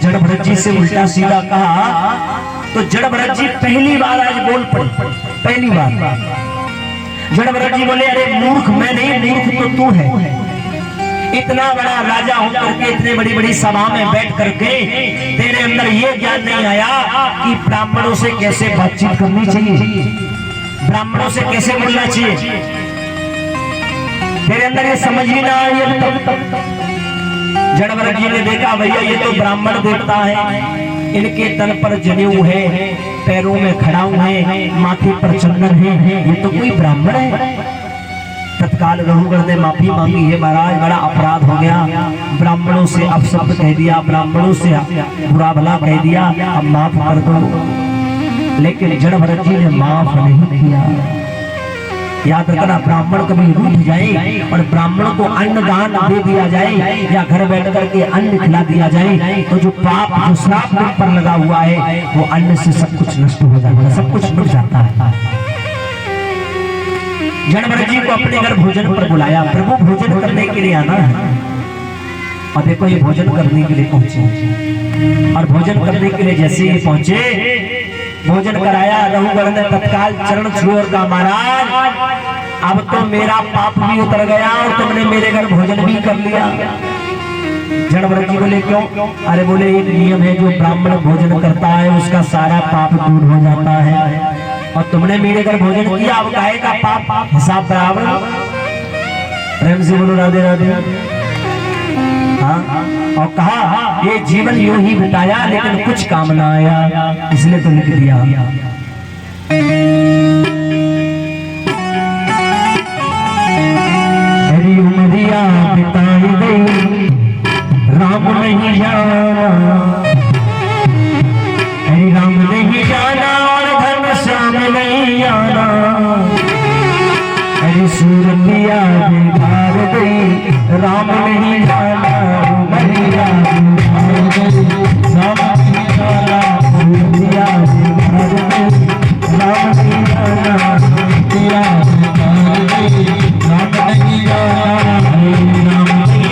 जड़ भरत जी से उल्टा सीधा कहा तो जड़ भरत जी पहली बार आज बोल पड़े। पहली बार जड़ भरत जी बोले, अरे मूर्ख मैं नहीं, मूर्ख तो तू है। इतना बड़ा राजा होकर के इतने बड़ी बड़ी सभा में बैठ करके तेरे अंदर ये ज्ञान नहीं आया कि ब्राह्मणों से कैसे बातचीत करनी चाहिए, ब्राह्मणों से कैसे बोलना चाहिए। तेरे अंदर ये समझ ही ना आई अब तक। जड़ भरत जी ने देखा भैया ये तो ब्राह्मण देवता है, इनके तन पर जनेऊ है, पैरों में खड़ाऊ है, माथे पर चंदन है, ये तो कोई ब्राह्मण है। तत्काल रघुगण ने माफी मांगी है, महाराज बड़ा अपराध हो गया, ब्राह्मणों से अपशब्द कह दिया, ब्राह्मणों से बुरा भला कह दिया, अब माफ कर दो। लेकिन जड़ भरत जी ने माफ नहीं किया। याद रखना, ब्राह्मण कभी रूठ जाए और ब्राह्मण को अन्न दान दे दिया जाए या घर बैठ करके अन्न खिला दिया जाए तो जो पाप जो श्राप मुझ पर लगा हुआ है वो अन्न से सब कुछ नष्ट हो जाता है, सब कुछ मिट जाता है। जड़ भरत जी को अपने घर भोजन पर बुलाया, प्रभु भोजन करने के लिए आना है। और देखो ये भोजन करने के लिए पहुंचे और भोजन करने के लिए जैसे ही पहुंचे भोजन कराया, रघुगण ने तत्काल चरण छुए और कहा, महाराज अब तो मेरा पाप भी उतर गया और तुमने मेरे घर भोजन भी कर लिया। जड़ भरत जी बोले क्यों? अरे बोले एक नियम है, जो ब्राह्मण भोजन करता है उसका सारा पाप दूर हो जाता है और तुमने मेरे घर भोजन किया, अब काहे का पाप हिसाब बराबर। प्रेम से बोलो राधे राधे। हाँ, और कहा ये जीवन यूं ही बिताया लेकिन कुछ काम ना आया, इसलिए तो लिख दिया। मेरी उमरिया बिताई गई, राम नहीं जाना, राम नहीं जाना और धर्म श्याम नहीं आना। अरे सूरतिया बिगाड़ गई, राम नहीं जाना।